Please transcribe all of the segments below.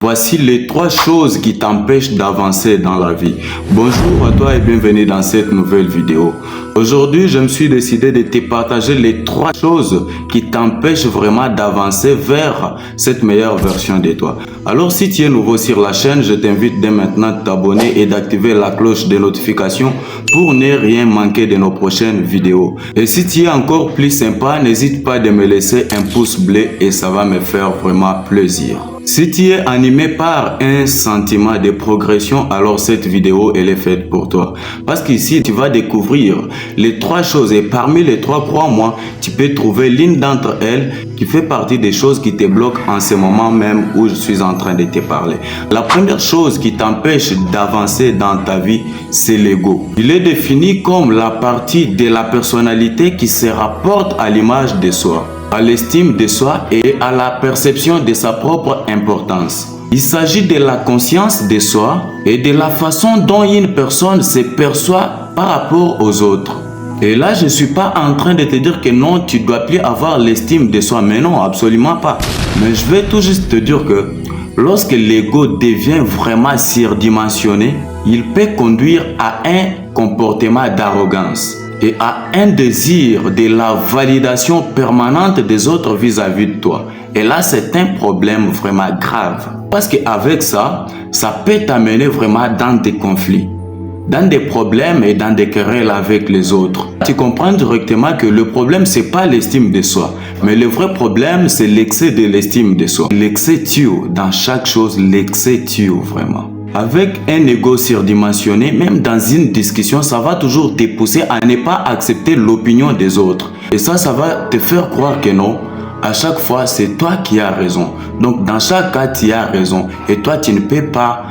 Voici les 3 choses qui t'empêchent d'avancer dans la vie. Bonjour à toi et bienvenue dans cette nouvelle vidéo. Aujourd'hui, je me suis décidé de te partager les 3 choses qui t'empêchent vraiment d'avancer vers cette meilleure version de toi. Alors si tu es nouveau sur la chaîne, je t'invite dès maintenant à t'abonner et d'activer la cloche de notification pour ne rien manquer de nos prochaines vidéos. Et si tu es encore plus sympa, n'hésite pas de me laisser un pouce bleu et ça va me faire vraiment plaisir. Si tu es animé par un sentiment de progression, alors cette vidéo elle est faite pour toi. Parce qu'ici, tu vas découvrir les 3 choses et parmi les 3, crois-moi, tu peux trouver l'une d'entre elles qui fait partie des choses qui te bloquent en ce moment même où je suis en train de te parler. La première chose qui t'empêche d'avancer dans ta vie, c'est l'ego. Il est défini comme la partie de la personnalité qui se rapporte à l'image de soi, à l'estime de soi et à la perception de sa propre importance. Il s'agit de la conscience de soi et de la façon dont une personne se perçoit par rapport aux autres. Et là, je ne suis pas en train de te dire que non, tu ne dois plus avoir l'estime de soi. Mais non, absolument pas. Mais je vais tout juste te dire que lorsque l'ego devient vraiment surdimensionné, il peut conduire à un comportement d'arrogance et à un désir de la validation permanente des autres vis-à-vis de toi. Et là, c'est un problème vraiment grave. Parce qu'avec ça, ça peut t'amener vraiment dans des conflits, dans des problèmes et dans des querelles avec les autres. Tu comprends directement que le problème, c'est pas l'estime de soi. Mais le vrai problème, c'est l'excès de l'estime de soi. L'excès tue. Dans chaque chose, l'excès tue vraiment. Avec un ego surdimensionné, même dans une discussion, ça va toujours te pousser à ne pas accepter l'opinion des autres. Et ça va te faire croire que non, à chaque fois, c'est toi qui as raison. Donc, dans chaque cas, tu as raison. Et toi, tu ne peux pas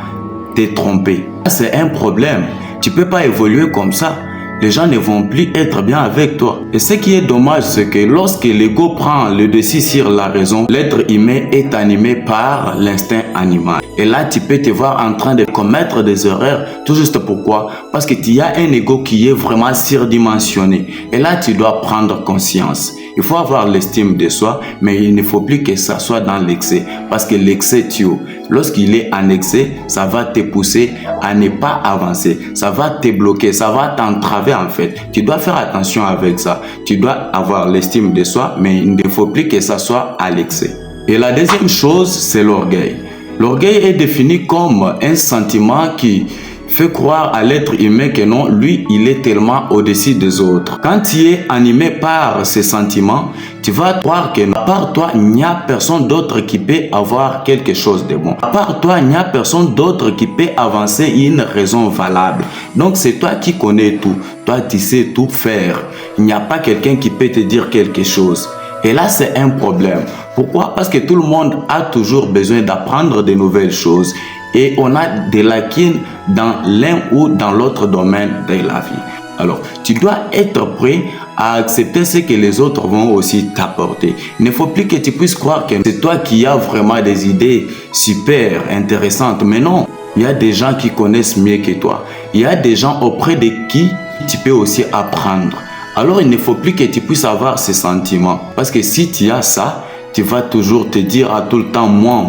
te tromper. C'est un problème. Tu ne peux pas évoluer comme ça. Les gens ne vont plus être bien avec toi. Et ce qui est dommage, c'est que lorsque l'ego prend le dessus sur la raison, l'être humain est animé par l'instinct animal. Et là, tu peux te voir en train de commettre des erreurs. Tout juste pourquoi? Parce que tu as un ego qui est vraiment surdimensionné. Et là, tu dois prendre conscience. Il faut avoir l'estime de soi, mais il ne faut plus que ça soit dans l'excès. Parce que l'excès tue. Lorsqu'il est en excès, ça va te pousser à ne pas avancer. Ça va te bloquer, ça va t'entraver en fait. Tu dois faire attention avec ça. Tu dois avoir l'estime de soi, mais il ne faut plus que ça soit à l'excès. Et la deuxième chose, c'est l'orgueil. L'orgueil est défini comme un sentiment qui fait croire à l'être humain que non, lui, il est tellement au-dessus des autres. Quand tu es animé par ces sentiments, tu vas croire que à part toi, il n'y a personne d'autre qui peut avoir quelque chose de bon. À part toi, il n'y a personne d'autre qui peut avancer une raison valable. Donc, c'est toi qui connais tout. Toi, tu sais tout faire. Il n'y a pas quelqu'un qui peut te dire quelque chose. Et là, c'est un problème. Pourquoi? Parce que tout le monde a toujours besoin d'apprendre de nouvelles choses. Et on a des lacunes dans l'un ou dans l'autre domaine de la vie. Alors, tu dois être prêt à accepter ce que les autres vont aussi t'apporter. Il ne faut plus que tu puisses croire que c'est toi qui as vraiment des idées super intéressantes. Mais non, il y a des gens qui connaissent mieux que toi. Il y a des gens auprès de qui tu peux aussi apprendre. Alors, il ne faut plus que tu puisses avoir ces sentiments. Parce que si tu as ça, tu vas toujours te dire à tout le temps, moi.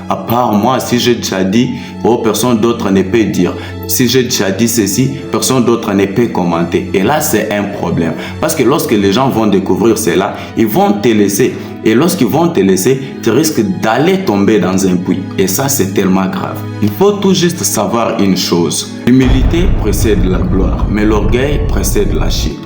À part moi, si j'ai déjà dit, personne d'autre ne peut dire. Si j'ai déjà dit ceci, personne d'autre ne peut commenter. Et là, c'est un problème. Parce que lorsque les gens vont découvrir cela, ils vont te laisser. Et lorsqu'ils vont te laisser, tu risques d'aller tomber dans un puits. Et ça, c'est tellement grave. Il faut tout juste savoir une chose. L'humilité précède la gloire, mais l'orgueil précède la chute.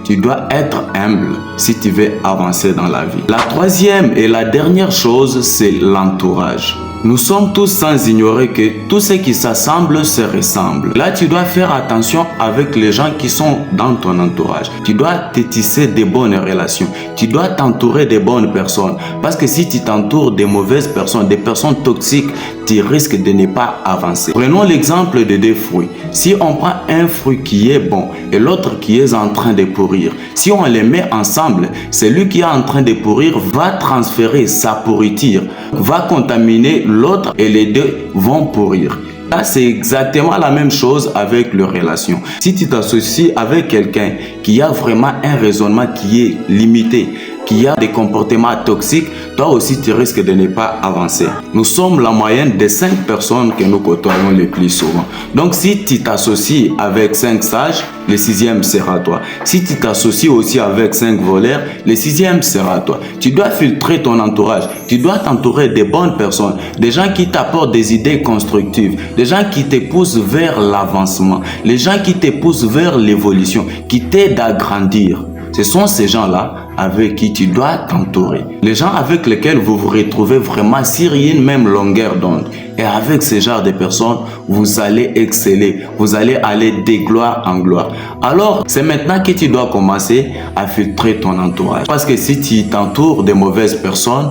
Tu dois être humble si tu veux avancer dans la vie. La troisième et la dernière chose, c'est l'entourage. Nous sommes tous sans ignorer que tout ce qui s'assemble se ressemble. Là, tu dois faire attention avec les gens qui sont dans ton entourage. Tu dois te tisser de bonnes relations. Tu dois t'entourer de bonnes personnes. Parce que si tu t'entoures de mauvaises personnes, des personnes toxiques, tu risques de ne pas avancer. Prenons l'exemple de 2 fruits. Si on prend un fruit qui est bon et l'autre qui est en train de pourrir, si on les met ensemble, celui qui est en train de pourrir va transférer sa pourriture, va contaminer l'autre et les deux vont pourrir. Là, c'est exactement la même chose avec les relations. Si tu t'associes avec quelqu'un qui a vraiment un raisonnement qui est limité, qu'il y a des comportements toxiques, toi aussi tu risques de ne pas avancer. Nous sommes la moyenne des 5 personnes que nous côtoyons le plus souvent. Donc si tu t'associes avec 5 sages, le 6e sera toi. Si tu t'associes aussi avec 5 voleurs, le 6e sera toi. Tu dois filtrer ton entourage. Tu dois t'entourer des bonnes personnes, des gens qui t'apportent des idées constructives, des gens qui te poussent vers l'avancement, les gens qui te poussent vers l'évolution, qui t'aident à grandir. Ce sont ces gens-là avec qui tu dois t'entourer. Les gens avec lesquels vous vous retrouvez vraiment sur une même longueur d'onde. Et avec ce genre de personnes, vous allez exceller. Vous allez aller de gloire en gloire. Alors, c'est maintenant que tu dois commencer à filtrer ton entourage. Parce que si tu t'entoures de mauvaises personnes,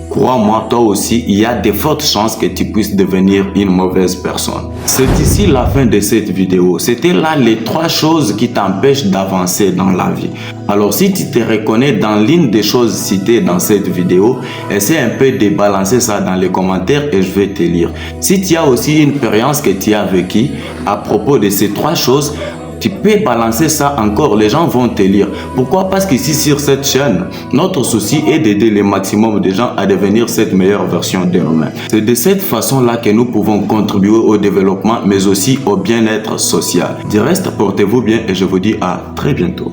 crois-moi, toi aussi, il y a de fortes chances que tu puisses devenir une mauvaise personne. C'est ici la fin de cette vidéo. C'était là les 3 choses qui t'empêchent d'avancer dans la vie. Alors, si tu te reconnais dans l'une des choses citées dans cette vidéo, essaie un peu de balancer ça dans les commentaires et je vais te lire. Si tu as aussi une expérience que tu as vécue à propos de ces 3 choses, tu peux balancer ça encore, les gens vont te lire. Pourquoi? Parce qu'ici sur cette chaîne, notre souci est d'aider le maximum de gens à devenir cette meilleure version d'eux-mêmes. C'est de cette façon-là que nous pouvons contribuer au développement, mais aussi au bien-être social. Du reste, portez-vous bien et je vous dis à très bientôt.